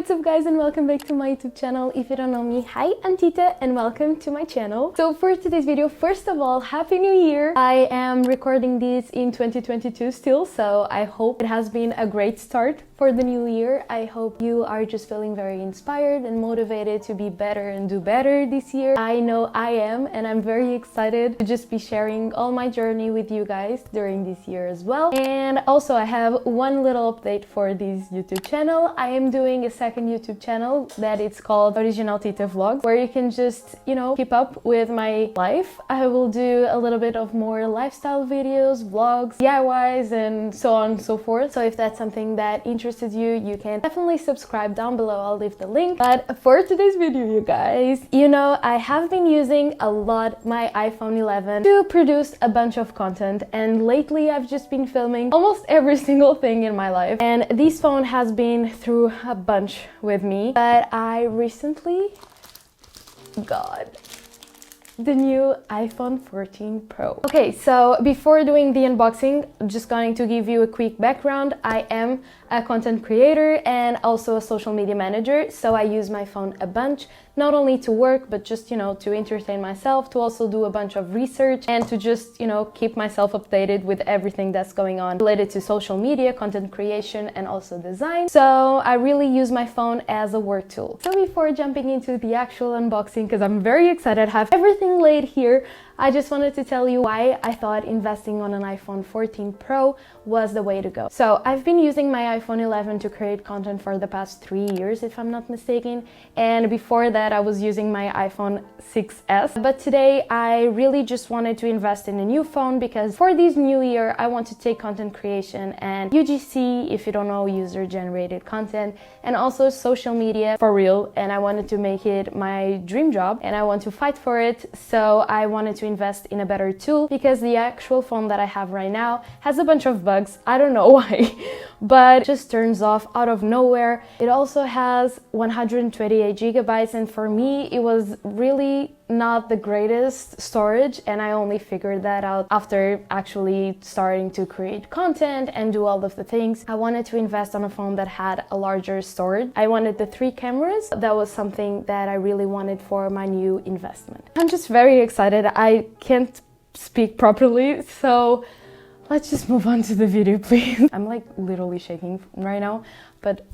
What's up guys, and welcome back to my YouTube channel. If you don't know me, hi, I'm Tita and welcome to my channel. So for today's video, first of all, Happy New Year! I am recording this in 2022 still, so I hope it has been a great start for the new year. I hope you are just feeling very inspired and motivated to be better and do better this year. I know I am, and I'm very excited to just be sharing all my journey with you guys during this year as well. And also I have one little update for this YouTube channel. I am doing a second YouTube channel that it's called originaltita vlog, where you can just, you know, keep up with my life. I will do a little bit of more lifestyle videos, vlogs, DIYs, and so on and so forth. So if that's something that interests you, you can definitely subscribe down below. I'll leave the link. But for today's video, you guys, you know, I have been using a lot my iPhone 11 to produce a bunch of content, and lately I've just been filming almost every single thing in my life, and this phone has been through a bunch with me. But I recently got the new iPhone 14 Pro. Okay, so before doing the unboxing, I'm just going to give you a quick background. I am a content creator and also a social media manager, so I use my phone a bunch, not only to work, but just, you know, to entertain myself, to also do a bunch of research and to just, you know, keep myself updated with everything that's going on related to social media, content creation, and also design. So I really use my phone as a work tool. So before jumping into the actual unboxing, because I'm very excited, I have everything laid here, I just wanted to tell you why I thought investing on an iPhone 14 Pro was the way to go. So I've been using my iPhone 11 to create content for the past 3 years, if I'm not mistaken. And before that, I was using my iPhone 6s. But today, I really just wanted to invest in a new phone because for this new year, I want to take content creation and UGC, if you don't know, user-generated content, and also social media for real. And I wanted to make it my dream job and I want to fight for it. So I wanted to invest in a better tool because the actual phone that I have right now has a bunch of bugs. I don't know why, but it just turns off out of nowhere. It also has 128 gigabytes, and for me it was really not the greatest storage, and I only figured that out after actually starting to create content and do all of the things. I wanted to invest on a phone that had a larger storage. I wanted the 3 cameras. That was something that I really wanted for my new investment. I'm just very excited. I can't speak properly, so let's just move on to the video, please. I'm like literally shaking right now, but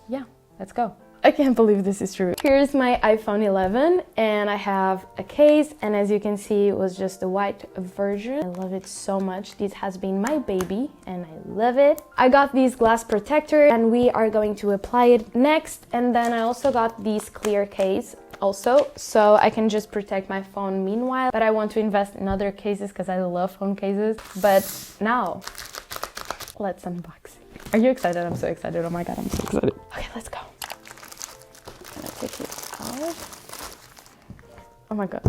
yeah, let's go. I can't believe this is true. Here's my iPhone 11 and I have a case, and as you can see, it was just the white version. I love it so much. This has been my baby and I love it. I got these glass protector and we are going to apply it next, and then I also got this clear case also, so I can just protect my phone meanwhile. But I want to invest in other cases because I love phone cases. But now, let's unbox it. Are you excited? I'm so excited. Oh my god, I'm so excited. Okay, let's go. I'm gonna take it out. Oh my god.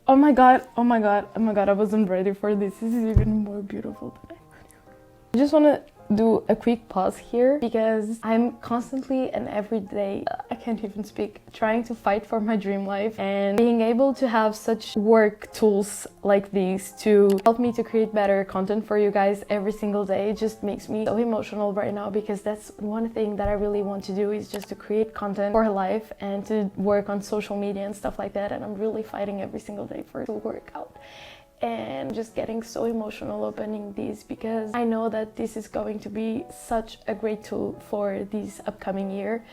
Oh my god, oh my god, oh my god, I wasn't ready for this. This is even more beautiful than I thought. I just want to do a quick pause here because I'm constantly and every day, I can't even speak, trying to fight for my dream life, and being able to have such work tools like these to help me to create better content for you guys every single day just makes me so emotional right now, because that's one thing that I really want to do, is just to create content for life and to work on social media and stuff like that. And I'm really fighting every single day for it to work out. And just getting so emotional opening these because I know that this is going to be such a great tool for this upcoming year.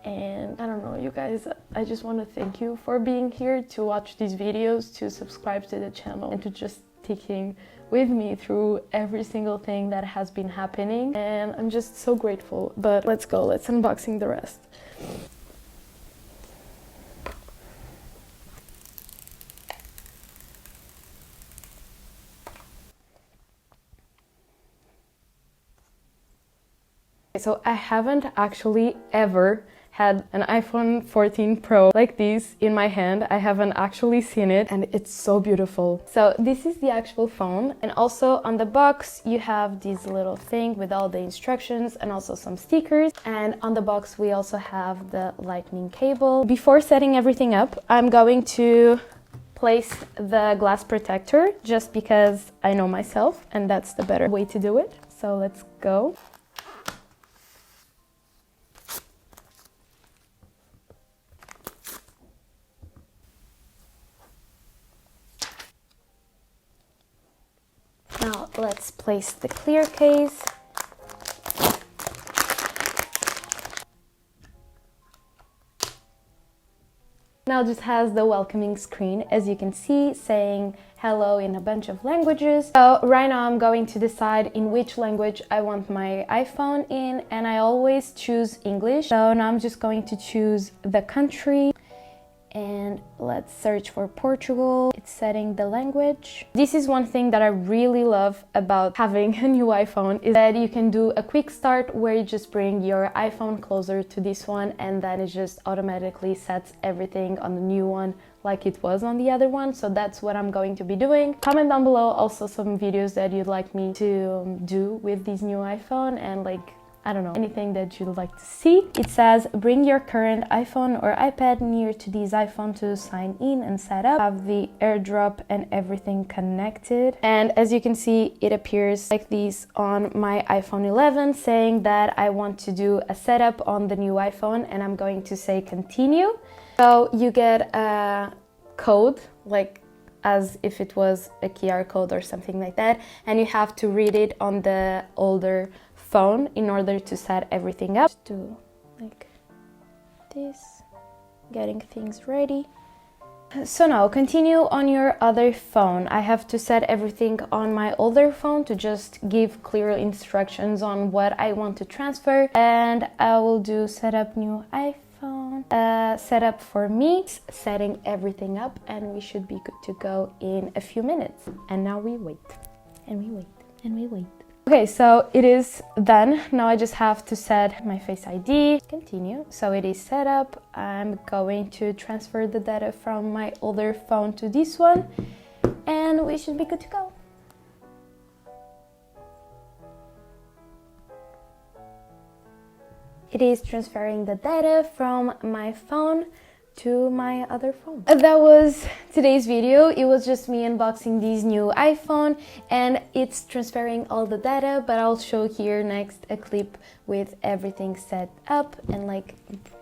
And I don't know, you guys, I just want to thank you for being here to watch these videos, to subscribe to the channel, and to just sticking with me through every single thing that has been happening. And I'm just so grateful. But let's go, let's unboxing the rest. So I haven't actually ever had an iPhone 14 Pro like this in my hand. I haven't actually seen it, and it's so beautiful. So this is the actual phone, and also on the box you have this little thing with all the instructions and also some stickers, and on the box we also have the lightning cable. Before setting everything up, I'm going to place the glass protector just because I know myself and that's the better way to do it. So let's go. Now let's place the clear case. Now it just has the welcoming screen, as you can see, saying hello in a bunch of languages. So right now I'm going to decide in which language I want my iPhone in, and I always choose English. So now I'm just going to choose the country. And let's search for Portugal. It's setting the language. This is one thing that I really love about having a new iPhone, is that you can do a quick start where you just bring your iPhone closer to this one and then it just automatically sets everything on the new one like it was on the other one. So that's what I'm going to be doing. Comment down below also some videos that you'd like me to do with this new iPhone, and like, I don't know, anything that you'd like to see. It says, bring your current iPhone or iPad near to this iPhone to sign in and set up. Have the AirDrop and everything connected. And as you can see, it appears like this on my iPhone 11, saying that I want to do a setup on the new iPhone, and I'm going to say continue. So you get a code, like as if it was a QR code or something like that, and you have to read it on the older phone in order to set everything up. Just do like this, getting things ready. So now continue on your other phone. I have to set everything on my older phone to just give clear instructions on what I want to transfer, and I will do setup new iPhone, setup for me, setting everything up, and we should be good to go in a few minutes. And now we wait and we wait and we wait. Okay, so it is done. Now I just have to set my Face ID. Continue. So it is set up. I'm going to transfer the data from my older phone to this one, and we should be good to go. It is transferring the data from my phone to my other phone. That was today's video. It was just me unboxing this new iPhone, and it's transferring all the data, but I'll show here next a clip with everything set up and like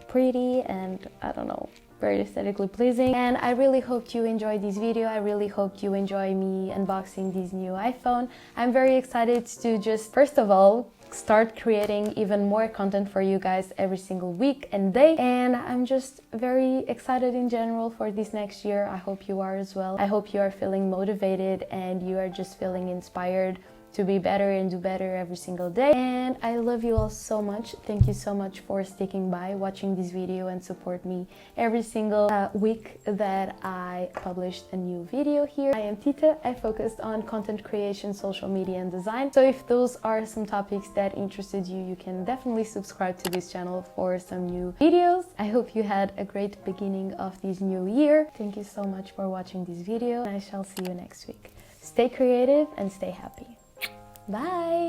pretty and I don't know, very aesthetically pleasing. And I really hope you enjoyed this video. I really hope you enjoy me unboxing this new iPhone. I'm very excited to just, first of all, start creating even more content for you guys every single week and day, and I'm just very excited in general for this next year. I hope you are as well. I hope you are feeling motivated and you are just feeling inspired to be better and do better every single day. And I love you all so much. Thank you so much for sticking by, watching this video, and support me every single week that I published a new video here. I am Tita. I focused on content creation, social media, and design. So if those are some topics that interested you, you can definitely subscribe to this channel for some new videos. I hope you had a great beginning of this new year. Thank you so much for watching this video, and I shall see you next week. Stay creative and stay happy. Bye!